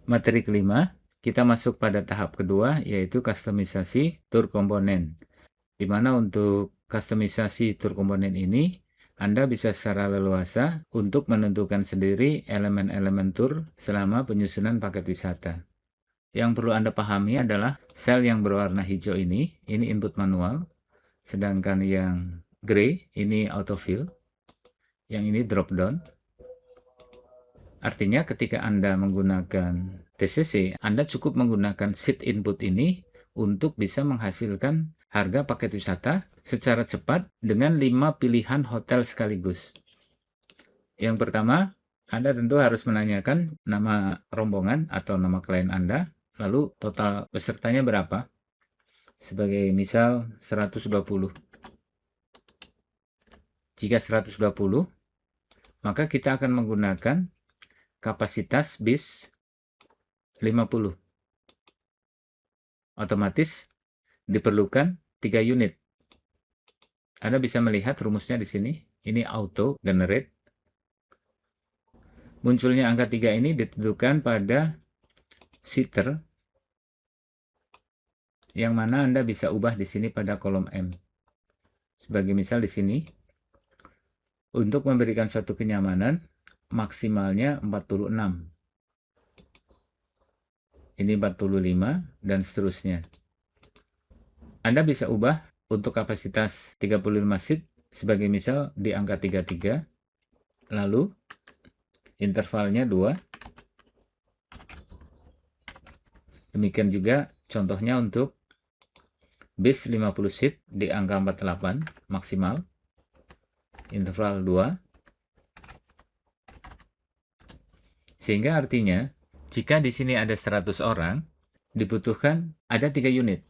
Materi kelima, kita masuk pada tahap kedua, yaitu kustomisasi tour komponen. Di mana untuk kustomisasi tour komponen ini, Anda bisa secara leluasa untuk menentukan sendiri elemen-elemen tour selama penyusunan paket wisata. Yang perlu Anda pahami adalah sel yang berwarna hijau ini input manual, sedangkan yang grey ini autofill, yang ini drop down. Artinya ketika Anda menggunakan TCC, Anda cukup menggunakan sheet input ini untuk bisa menghasilkan harga paket wisata secara cepat dengan 5 pilihan hotel sekaligus. Yang pertama, Anda tentu harus menanyakan nama rombongan atau nama klien Anda, lalu total pesertanya berapa. Sebagai misal 120. Jika 120, maka kita akan menggunakan kapasitas bis 50. Otomatis diperlukan 3 unit. Anda bisa melihat rumusnya di sini. Ini auto generate. Munculnya angka 3 ini ditentukan pada seater, yang mana Anda bisa ubah di sini pada kolom M. Sebagai misal di sini, untuk memberikan suatu kenyamanan, maksimalnya 46. Ini 45 dan seterusnya. Anda bisa ubah untuk kapasitas 35 seat sebagai misal di angka 33, lalu intervalnya 2. Demikian juga contohnya untuk bis 50 seat di angka 48 maksimal, interval 2. Sehingga artinya jika di sini ada 100 orang, dibutuhkan ada 3 unit.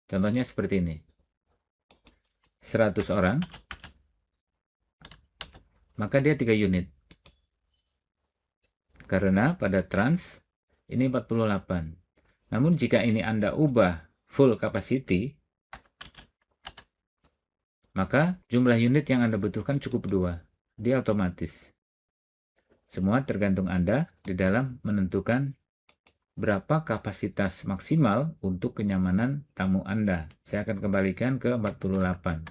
Contohnya seperti ini. 100 orang, maka dia 3 unit. Karena pada trans ini 48. Namun jika ini Anda ubah full capacity, maka jumlah unit yang Anda butuhkan cukup 2. Dia otomatis. Semua tergantung Anda di dalam menentukan berapa kapasitas maksimal untuk kenyamanan tamu Anda. Saya akan kembalikan ke 48.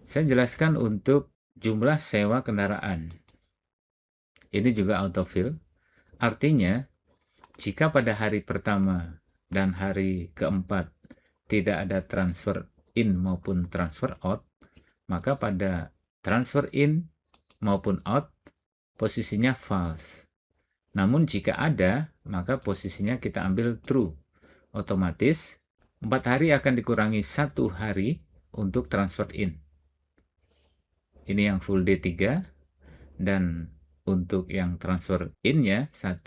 Saya jelaskan untuk jumlah sewa kendaraan. Ini juga autofill. Artinya, jika pada hari pertama dan hari keempat tidak ada transfer in maupun transfer out, maka pada transfer in maupun out posisinya false. Namun jika ada, maka posisinya kita ambil true. Otomatis 4 hari akan dikurangi 1 hari untuk transfer in. Ini yang full D3 dan untuk yang transfer in-nya 1.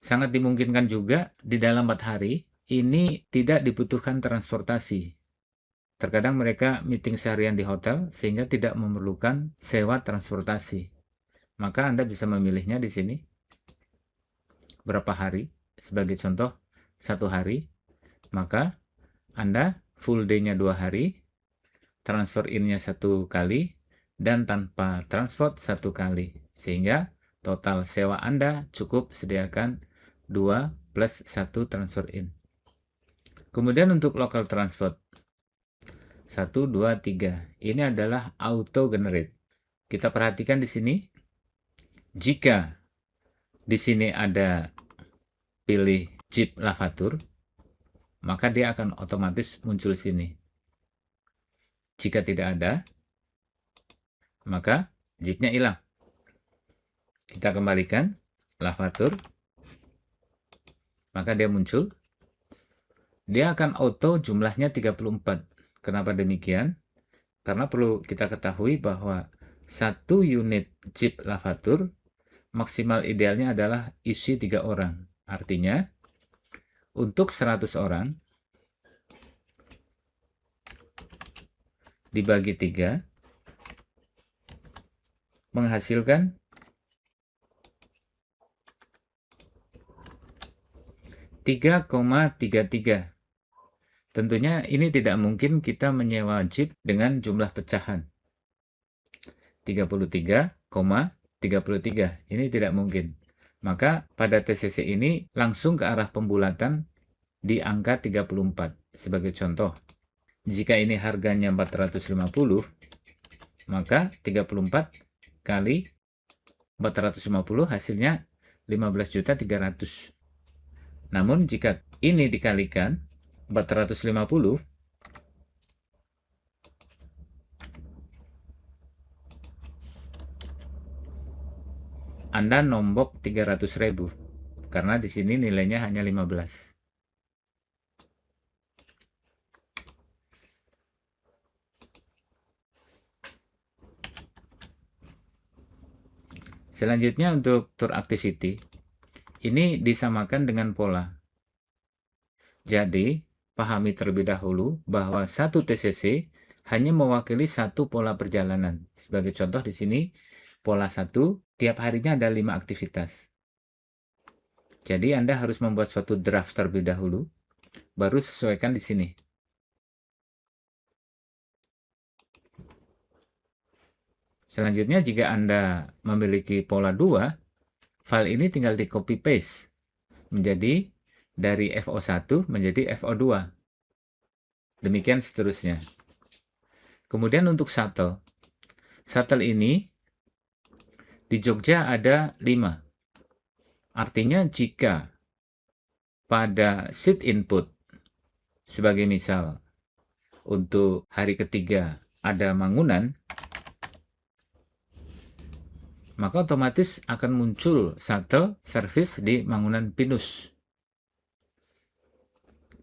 Sangat dimungkinkan juga di dalam 4 hari ini tidak dibutuhkan transportasi. Terkadang mereka meeting seharian di hotel sehingga tidak memerlukan sewa transportasi. Maka Anda bisa memilihnya di sini. Berapa hari? Sebagai contoh, 1 hari. Maka Anda full day-nya 2 hari, transfer in-nya 1 kali, dan tanpa transport 1 kali. Sehingga total sewa Anda cukup sediakan 2 plus 1 transfer in. Kemudian untuk local transport, 1, 2, 3. Ini adalah auto generate. Kita perhatikan di sini. Jika di sini ada pilih Jeep Lavatur, maka dia akan otomatis muncul sini. Jika tidak ada, maka Jeepnya hilang. Kita kembalikan Lavatur, maka dia muncul. Dia akan auto jumlahnya 34. Kenapa demikian? Karena perlu kita ketahui bahwa 1 unit Jeep Lavatur maksimal idealnya adalah isi 3 orang. Artinya, untuk 100 orang dibagi 3 menghasilkan 3,33. Tentunya ini tidak mungkin kita menyewa Jeep dengan jumlah pecahan. 33,33. Ini tidak mungkin. Maka pada TCC ini langsung ke arah pembulatan di angka 34. Sebagai contoh, jika ini harganya 450, maka 34 kali 450 hasilnya 15.300.000. Namun jika ini dikalikan 450, Anda nombok 300.000 karena di sini nilainya hanya 15. Selanjutnya untuk tour activity, ini disamakan dengan pola. Jadi, pahami terlebih dahulu bahwa satu TCC hanya mewakili satu pola perjalanan. Sebagai contoh di sini, pola 1, tiap harinya ada 5 aktivitas. Jadi Anda harus membuat suatu draft terlebih dahulu, baru sesuaikan di sini. Selanjutnya, jika Anda memiliki pola 2, file ini tinggal di copy paste menjadi dari FO1 menjadi FO2. Demikian seterusnya. Kemudian untuk shuttle. Shuttle ini di Jogja ada 5. Artinya jika pada sheet input, sebagai misal untuk hari ketiga ada Mangunan, maka otomatis akan muncul shuttle service di Mangunan Pinus.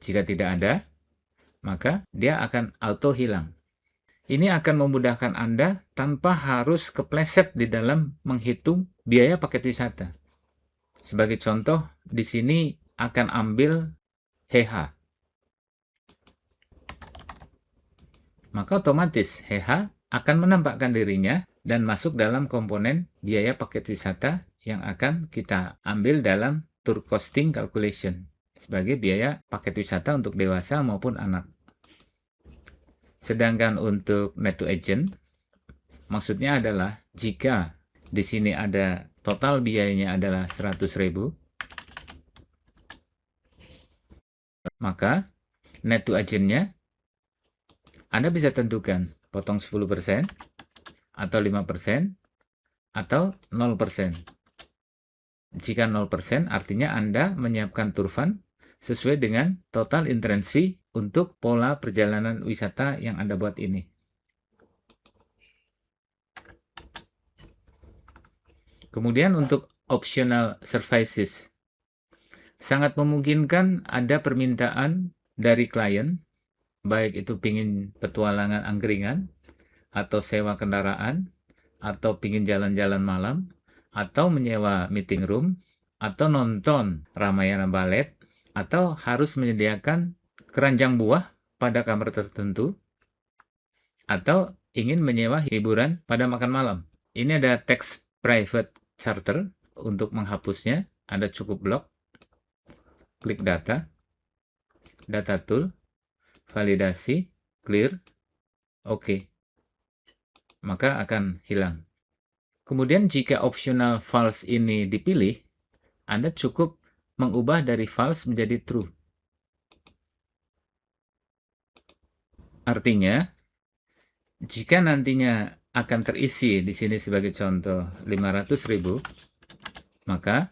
Jika tidak ada, maka dia akan auto hilang. Ini akan memudahkan Anda tanpa harus kepleset di dalam menghitung biaya paket wisata. Sebagai contoh, di sini akan ambil HH. Maka otomatis HH akan menampakkan dirinya dan masuk dalam komponen biaya paket wisata yang akan kita ambil dalam tour costing calculation sebagai biaya paket wisata untuk dewasa maupun anak. Sedangkan untuk net to agent, maksudnya adalah jika di sini ada total biayanya adalah 100.000, maka net to agent-nya Anda bisa tentukan potong 10% atau 5% atau 0%. Jika 0% artinya Anda menyiapkan tour fund sesuai dengan total entrance fee untuk pola perjalanan wisata yang Anda buat ini. Kemudian untuk optional services, sangat memungkinkan ada permintaan dari klien, baik itu pingin petualangan angkringan, atau sewa kendaraan, atau pingin jalan-jalan malam, atau menyewa meeting room, atau nonton Ramayana Ballet, atau harus menyediakan keranjang buah pada kamar tertentu, atau ingin menyewa hiburan pada makan malam. Ini ada text private charter. Untuk menghapusnya, Anda cukup blok, klik data, data tool, validasi, clear, oke. Maka akan hilang. Kemudian jika optional false ini dipilih, Anda cukup mengubah dari false menjadi true. Artinya, jika nantinya akan terisi di sini sebagai contoh 500.000, maka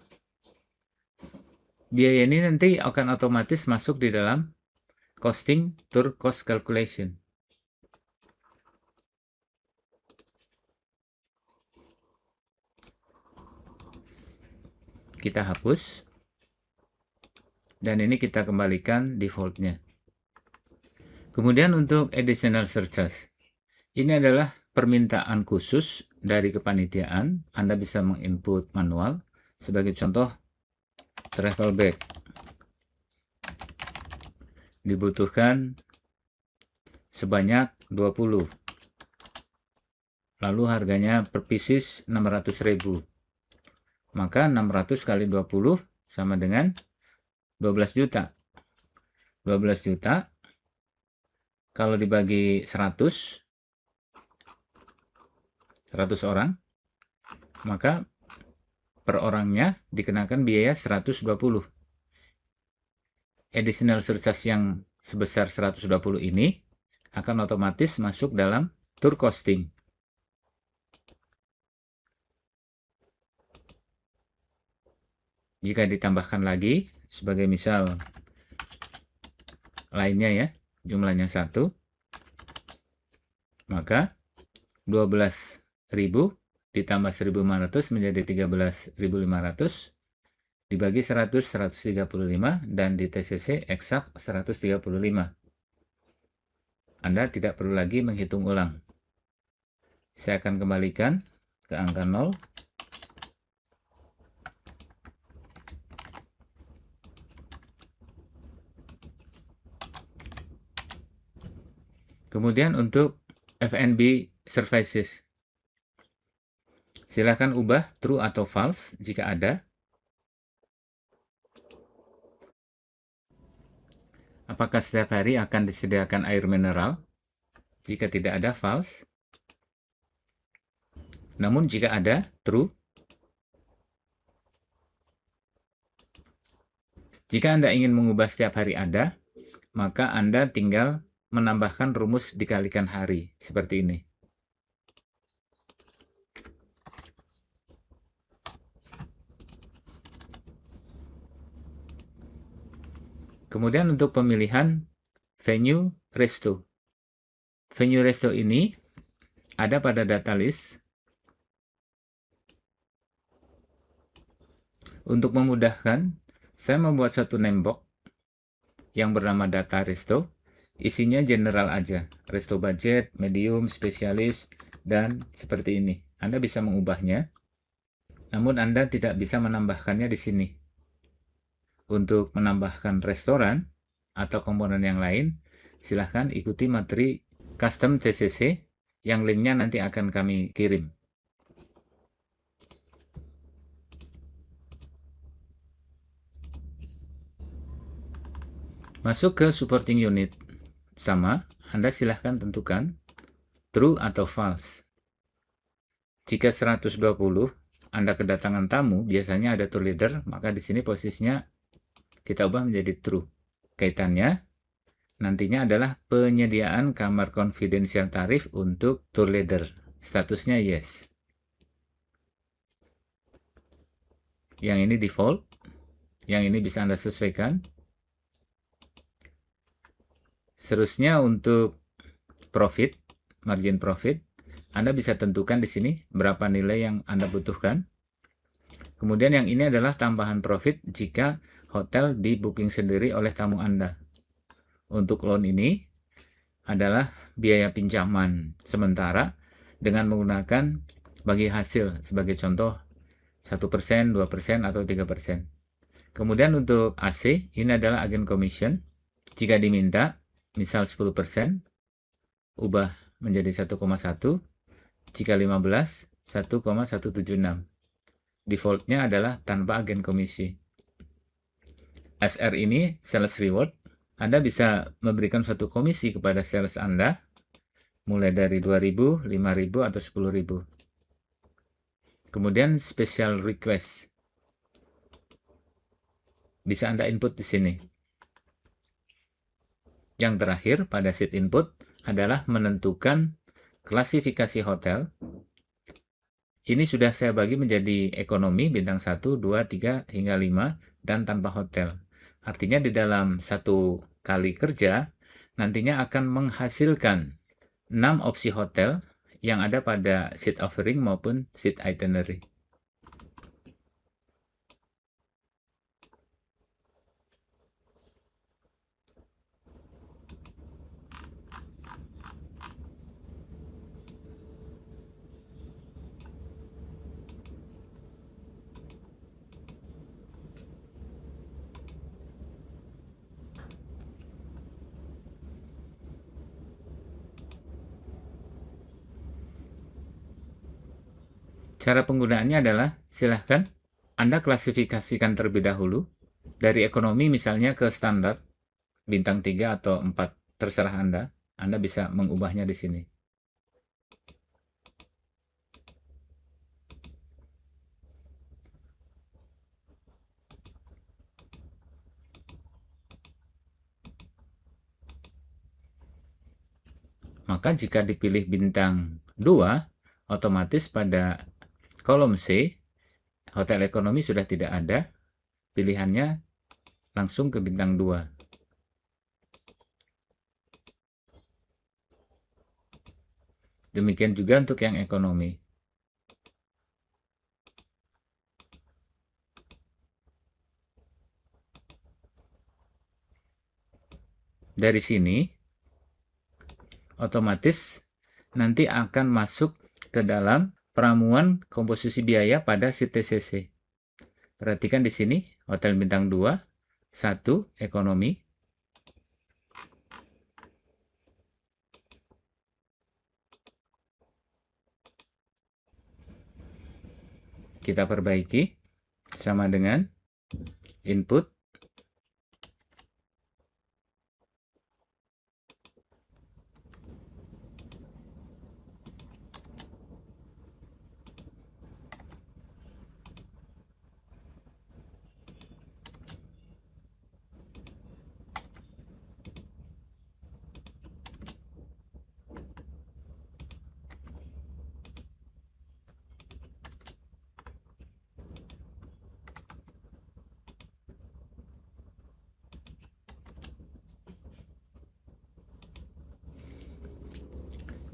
biaya ini nanti akan otomatis masuk di dalam costing tour cost calculation. Kita hapus, dan ini kita kembalikan defaultnya. Kemudian untuk additional surcharge, ini adalah permintaan khusus dari kepanitiaan. Anda bisa menginput manual. Sebagai contoh, travel bag dibutuhkan sebanyak 20. Lalu harganya per pieces 600.000. Maka 600 kali 20 sama dengan 12 juta. 12 juta kalau dibagi 100, 100 orang, maka per orangnya dikenakan biaya 120. Additional surcharge yang sebesar 120 ini akan otomatis masuk dalam tour costing. Jika ditambahkan lagi, sebagai misal lainnya ya, jumlahnya 1, maka 12.000 ditambah 1.500 menjadi 13.500, dibagi 100, 135, dan di TCC eksak 135. Anda tidak perlu lagi menghitung ulang. Saya akan kembalikan ke angka 0. Kemudian untuk F&B services, silakan ubah true atau false jika ada. Apakah setiap hari akan disediakan air mineral? Jika tidak ada, false. Namun jika ada, true. Jika Anda ingin mengubah setiap hari ada, maka Anda tinggal menambahkan rumus dikalikan hari, seperti ini. Kemudian untuk pemilihan venue resto. Venue resto ini ada pada data list. Untuk memudahkan, saya membuat satu name box yang bernama data resto. Isinya general aja, resto budget, medium, spesialis, dan seperti ini. Anda bisa mengubahnya, namun Anda tidak bisa menambahkannya di sini. Untuk menambahkan restoran atau komponen yang lain, silahkan ikuti materi custom TCC yang linknya nanti akan kami kirim. Masuk ke supporting unit. Sama, Anda silahkan tentukan true atau false. Jika 120 Anda kedatangan tamu, biasanya ada tour leader, maka di sini posisinya kita ubah menjadi true. Kaitannya nantinya adalah penyediaan kamar confidential tarif untuk tour leader. Statusnya yes. Yang ini default. Yang ini bisa Anda sesuaikan. Seterusnya untuk profit, margin profit, Anda bisa tentukan di sini berapa nilai yang Anda butuhkan. Kemudian yang ini adalah tambahan profit jika hotel di booking sendiri oleh tamu Anda. Untuk loan ini adalah biaya pinjaman sementara dengan menggunakan bagi hasil, sebagai contoh 1%, 2%, atau 3%. Kemudian untuk AC, ini adalah agen commission. Jika diminta, misal 10%, ubah menjadi 1,1. Jika 15, 1,176. Defaultnya adalah tanpa agen komisi. SR ini sales reward. Anda bisa memberikan suatu komisi kepada sales Anda, mulai dari 2.000, 5.000, atau 10.000. Kemudian special request. Bisa Anda input di sini. Yang terakhir pada sheet input adalah menentukan klasifikasi hotel. Ini sudah saya bagi menjadi ekonomi, bintang 1, 2, 3, hingga 5, dan tanpa hotel. Artinya di dalam satu kali kerja, nantinya akan menghasilkan 6 opsi hotel yang ada pada sheet offering maupun sheet itinerary. Cara penggunaannya adalah silahkan Anda klasifikasikan terlebih dahulu dari ekonomi misalnya ke standar bintang 3 atau 4, terserah Anda. Anda bisa mengubahnya di sini. Maka jika dipilih bintang 2, otomatis pada kolom C, hotel ekonomi sudah tidak ada, pilihannya langsung ke bintang 2. Demikian juga untuk yang ekonomi. Dari sini, otomatis nanti akan masuk ke dalam peramuan komposisi biaya pada si TCC. Perhatikan di sini, hotel bintang 2, 1 ekonomi. Kita perbaiki sama dengan input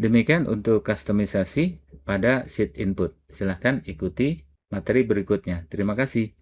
Demikian untuk kustomisasi pada sheet input. Silahkan ikuti materi berikutnya. Terima kasih.